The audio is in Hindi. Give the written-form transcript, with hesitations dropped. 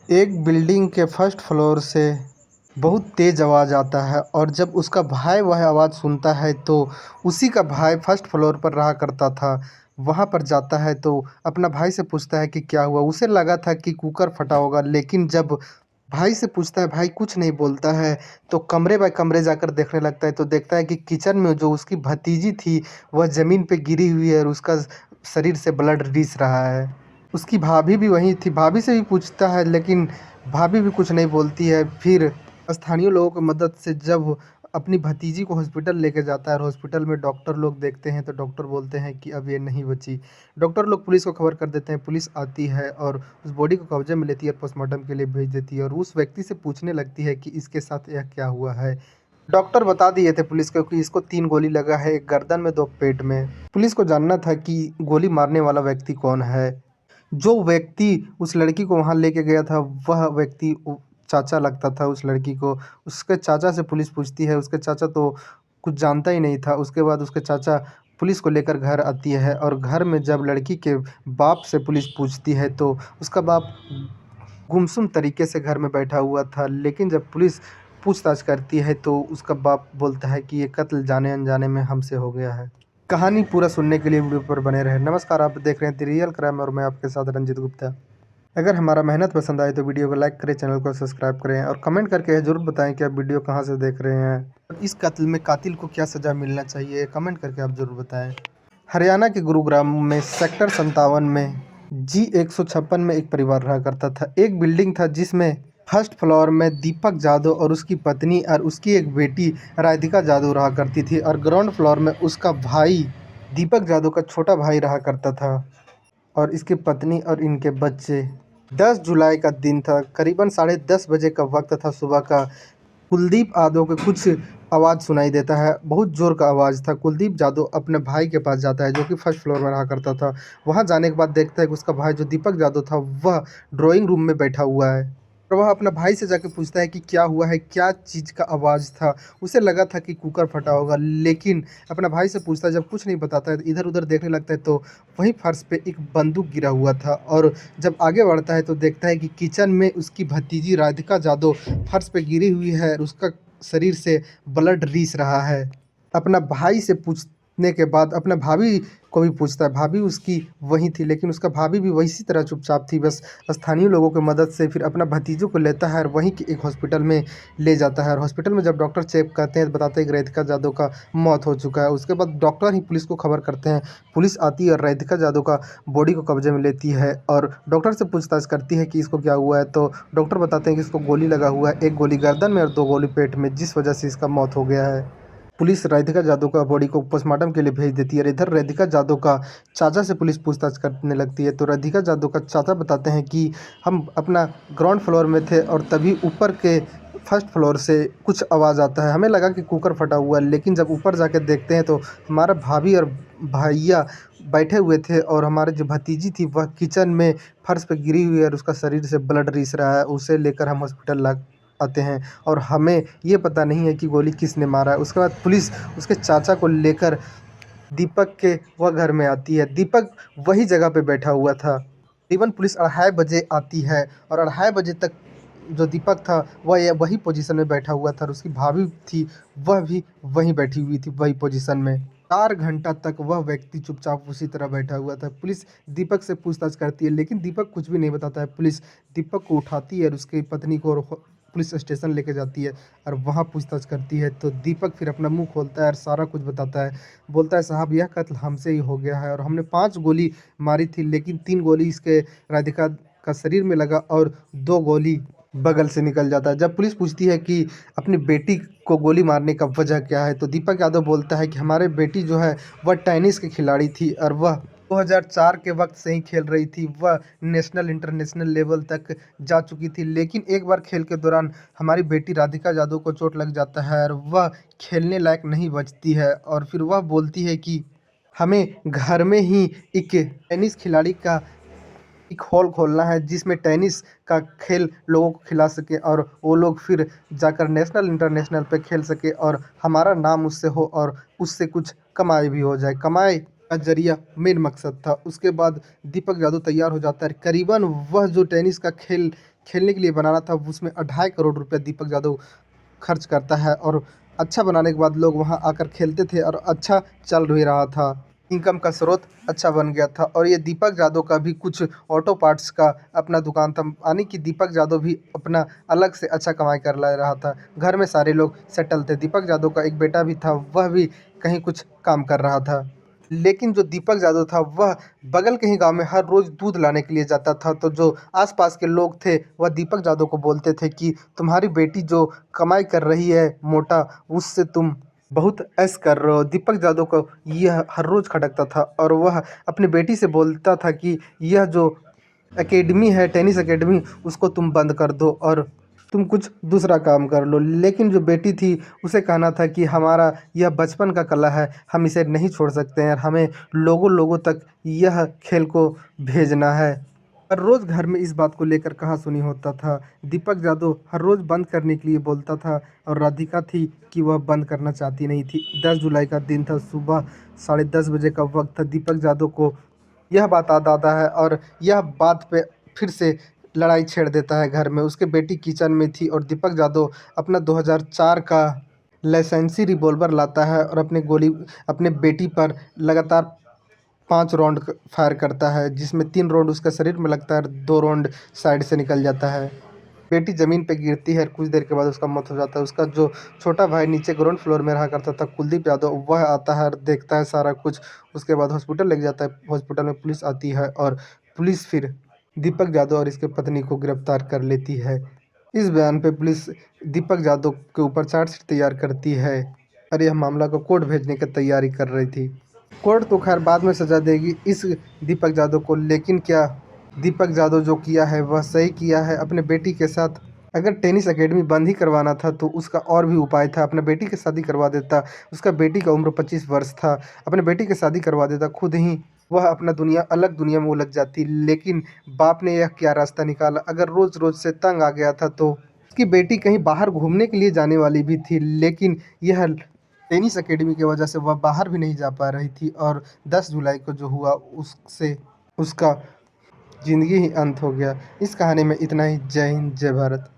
एक बिल्डिंग के फर्स्ट फ्लोर से बहुत तेज़ आवाज़ आता है और जब उसका भाई वह आवाज़ सुनता है तो उसी का भाई फर्स्ट फ्लोर पर रहा करता था। वहाँ पर जाता है तो अपना भाई से पूछता है कि क्या हुआ। उसे लगा था कि कुकर फटा होगा, लेकिन जब भाई से पूछता है, भाई कुछ नहीं बोलता है। तो कमरे बाय कमरे जाकर देखने लगता है तो देखता है कि किचन में जो उसकी भतीजी थी वह ज़मीन पे गिरी हुई है और उसका शरीर से ब्लड रिस रहा है। उसकी भाभी भी वहीं थी। भाभी से भी पूछता है, लेकिन भाभी भी कुछ नहीं बोलती है। फिर स्थानीय लोगों की मदद से जब अपनी भतीजी को हॉस्पिटल लेके जाता है और हॉस्पिटल में डॉक्टर लोग देखते हैं तो डॉक्टर बोलते हैं कि अब ये नहीं बची। डॉक्टर लोग पुलिस को खबर कर देते हैं। पुलिस आती है और उस बॉडी को कब्जे में लेती है और पोस्टमार्टम के लिए भेज देती है और उस व्यक्ति से पूछने लगती है कि इसके साथ यह क्या हुआ है। डॉक्टर बता दिए थे पुलिस को कि इसको 3 गोली लगा है, 1 गर्दन में 2 पेट में। पुलिस को जानना था कि गोली मारने वाला व्यक्ति कौन है। जो व्यक्ति उस लड़की को वहाँ लेके गया था वह व्यक्ति चाचा लगता था उस लड़की को। उसके चाचा से पुलिस पूछती है। उसके चाचा तो कुछ जानता ही नहीं था। उसके बाद उसके चाचा पुलिस को लेकर घर आती है और घर में जब लड़की के बाप से पुलिस पूछती है तो उसका बाप गुमसुम तरीके से घर में बैठा हुआ था। लेकिन जब पुलिस पूछताछ करती है तो उसका बाप बोलता है कि ये कत्ल जाने अनजाने में हमसे हो गया है। कहानी पूरा सुनने के लिए वीडियो पर बने रहें। नमस्कार, आप देख रहे हैं द रियल क्राइम और मैं आपके साथ रंजित गुप्ता। अगर हमारा मेहनत पसंद आए तो वीडियो को लाइक करें, चैनल को सब्सक्राइब करें और कमेंट करके यह जरूर बताएं कि आप वीडियो कहां से देख रहे हैं और इस कत्ल में कातिल को क्या सज़ा मिलना चाहिए। कमेंट करके आप ज़रूर बताएं। हरियाणा के गुरुग्राम में सेक्टर 57 में G156 में एक परिवार रहा करता था। एक बिल्डिंग था जिसमें फर्स्ट फ्लोर में दीपक जादव और उसकी पत्नी और उसकी एक बेटी राधिका जादव रहा करती थी और ग्राउंड फ्लोर में उसका भाई दीपक जादव का छोटा भाई रहा करता था और इसकी पत्नी और इनके बच्चे। 10 जुलाई का दिन था। करीबन 10:30 बजे का वक्त था सुबह का। कुलदीप यादव को कुछ आवाज़ सुनाई देता है। बहुत ज़ोर का आवाज़ था। कुलदीप यादव अपने भाई के पास जाता है जो कि फर्स्ट फ्लोर में रहा करता था। वहाँ जाने के बाद देखता है कि उसका भाई जो दीपक यादव था वह ड्राइंग रूम में बैठा हुआ है और वह अपने भाई से जाके पूछता है कि क्या हुआ है, क्या चीज़ का आवाज़ था। उसे लगा था कि कुकर फटा होगा, लेकिन अपना भाई से पूछता है। जब कुछ नहीं बताता है तो इधर उधर देखने लगता है तो वहीं फर्श पे एक बंदूक गिरा हुआ था और जब आगे बढ़ता है तो देखता है कि किचन में उसकी भतीजी राधिका जादव फर्श पे गिरी हुई है और उसका शरीर से ब्लड रिस रहा है। अपना भाई से पूछने के बाद अपना भाभी को भी पूछता है। भाभी उसकी वहीं थी, लेकिन उसका भाभी भी वैसी तरह चुपचाप थी। बस स्थानीय लोगों की मदद से फिर अपना भतीजों को लेता है और वहीं के एक हॉस्पिटल में ले जाता है और हॉस्पिटल में जब डॉक्टर चेक करते हैं तो बताते हैं कि राधिका जादव का मौत हो चुका है। उसके बाद डॉक्टर ही पुलिस को खबर करते हैं। पुलिस आती है और राधिका जादव का बॉडी को कब्जे में लेती है और डॉक्टर से पूछताछ करती है कि इसको क्या हुआ है। तो डॉक्टर बताते हैं कि इसको गोली लगा हुआ है, 1 गोली गर्दन में और 2 गोली पेट में, जिस वजह से इसका मौत हो गया है। पुलिस राधिका जादव का बॉडी को पोस्टमार्टम के लिए भेज देती है और इधर राधिका जादव का चाचा से पुलिस पूछताछ करने लगती है। तो राधिका जादव का चाचा बताते हैं कि हम अपना ग्राउंड फ्लोर में थे और तभी ऊपर के फर्स्ट फ्लोर से कुछ आवाज़ आता है। हमें लगा कि कुकर फटा हुआ है, लेकिन जब ऊपर जाके देखते हैं तो हमारा भाभी और भैया बैठे हुए थे और हमारी जो भतीजी थी वह किचन में फर्श पे गिरी हुई है और उसका शरीर से ब्लड रिस रहा है। उसे लेकर हम हॉस्पिटल ला आते हैं और हमें ये पता नहीं है कि गोली किसने मारा है। उसके बाद पुलिस उसके चाचा को लेकर दीपक के वह घर में आती है। दीपक वही जगह पे बैठा हुआ था। तकरीबन पुलिस 2:30 बजे आती है और 2:30 बजे तक जो दीपक था वह वही पोजीशन में बैठा हुआ था और उसकी भाभी थी वह भी वहीं बैठी हुई थी वही पोजीशन में। 4 घंटा तक वह व्यक्ति चुपचाप उसी तरह बैठा हुआ था। पुलिस दीपक से पूछताछ करती है, लेकिन दीपक कुछ भी नहीं बताता है। पुलिस दीपक को उठाती है और उसकी पत्नी को पुलिस स्टेशन लेके जाती है और वहाँ पूछताछ करती है। तो दीपक फिर अपना मुंह खोलता है और सारा कुछ बताता है। बोलता है, साहब यह कत्ल हमसे ही हो गया है और हमने 5 गोली मारी थी, लेकिन 3 गोली इसके राधिका का शरीर में लगा और 2 गोली बगल से निकल जाता है। जब पुलिस पूछती है कि अपनी बेटी को गोली मारने का वजह क्या है तो दीपक यादव बोलता है कि हमारे बेटी जो है वह टेनिस की खिलाड़ी थी और वह 2004 के वक्त से ही खेल रही थी। वह नेशनल इंटरनेशनल लेवल तक जा चुकी थी, लेकिन एक बार खेल के दौरान हमारी बेटी राधिका जादव को चोट लग जाता है और वह खेलने लायक नहीं बचती है और फिर वह बोलती है कि हमें घर में ही एक टेनिस खिलाड़ी का एक हॉल खोलना है जिसमें टेनिस का खेल लोगों को खिला सके और वो लोग फिर जाकर नेशनल इंटरनेशनल पे खेल सके और हमारा नाम उससे हो और उससे कुछ कमाई भी हो जाए। कमाई का जरिया मेन मकसद था। उसके बाद दीपक यादव तैयार हो जाता है। करीबन वह जो टेनिस का खेल खेलने के लिए बनाना था उसमें 2.5 करोड़ रुपया दीपक यादव खर्च करता है और अच्छा बनाने के बाद लोग वहाँ आकर खेलते थे और अच्छा चल भी रहा था। इनकम का स्रोत अच्छा बन गया था और ये दीपक यादव का भी कुछ ऑटो पार्ट्स का अपना दुकान था, यानी कि दीपक यादव भी अपना अलग से अच्छा कमाई कर ला रहा था। घर में सारे लोग सेटल थे। दीपक यादव का एक बेटा भी था, वह भी कहीं कुछ काम कर रहा था। लेकिन जो दीपक यादव था वह बगल के ही गाँव में हर रोज़ दूध लाने के लिए जाता था, तो जो आस-पास के लोग थे वह दीपक यादव को बोलते थे कि तुम्हारी बेटी जो कमाई कर रही है मोटा, उससे तुम बहुत ऐश कर रहे हो। दीपक यादव को यह हर रोज़ खटकता था और वह अपनी बेटी से बोलता था कि यह जो एकेडमी है, टेनिस एकेडमी, उसको तुम बंद कर दो और तुम कुछ दूसरा काम कर लो। लेकिन जो बेटी थी उसे कहना था कि हमारा यह बचपन का कला है, हम इसे नहीं छोड़ सकते हैं, हमें लोगों लोगों तक यह खेल को भेजना है। हर रोज़ घर में इस बात को लेकर कहा-सुनी होता था। दीपक यादव हर रोज़ बंद करने के लिए बोलता था और राधिका थी कि वह बंद करना चाहती नहीं थी। 10 जुलाई का दिन था, सुबह 10:30 बजे का वक़्त था। दीपक यादव को यह बात याद आता है और यह बात पे फिर से लड़ाई छेड़ देता है घर में। उसकी बेटी किचन में थी और दीपक यादव अपना 2004 का लाइसेंसी रिवॉल्वर लाता है और अपने बेटी पर लगातार 5 राउंड फायर करता है, जिसमें 3 राउंड उसके शरीर में लगता है और 2 राउंड साइड से निकल जाता है। बेटी ज़मीन पे गिरती है और कुछ देर के बाद उसका मौत हो जाता है। उसका जो छोटा भाई नीचे ग्राउंड फ्लोर में रहा करता था, कुलदीप यादव, वह आता है और देखता है सारा कुछ। उसके बाद हॉस्पिटल लेके जाता है। हॉस्पिटल में पुलिस आती है और पुलिस फिर दीपक यादव और इसके पत्नी को गिरफ्तार कर लेती है। इस बयान पे पुलिस दीपक यादव के ऊपर चार्जशीट तैयार करती है और यह मामला को कोर्ट भेजने की तैयारी कर रही थी। कोर्ट तो खैर बाद में सज़ा देगी इस दीपक यादव को, लेकिन क्या दीपक यादव जो किया है वह सही किया है अपने बेटी के साथ? अगर टेनिस एकेडमी बंद ही करवाना था तो उसका और भी उपाय था। अपने बेटी की शादी करवा देता। उसका बेटी का उम्र 25 वर्ष था। अपने बेटी की शादी करवा देता, खुद ही वह अपना अलग दुनिया में उलझ जाती। लेकिन बाप ने यह क्या रास्ता निकाला? अगर रोज़-रोज़ से तंग आ गया था तो उसकी बेटी कहीं बाहर घूमने के लिए जाने वाली भी थी, लेकिन यह टेनिस एकेडमी की वजह से वह बाहर भी नहीं जा पा रही थी और 10 जुलाई को जो हुआ उससे उसका ज़िंदगी ही अंत हो गया। इस कहानी में इतना ही। जय हिंद, जय भारत।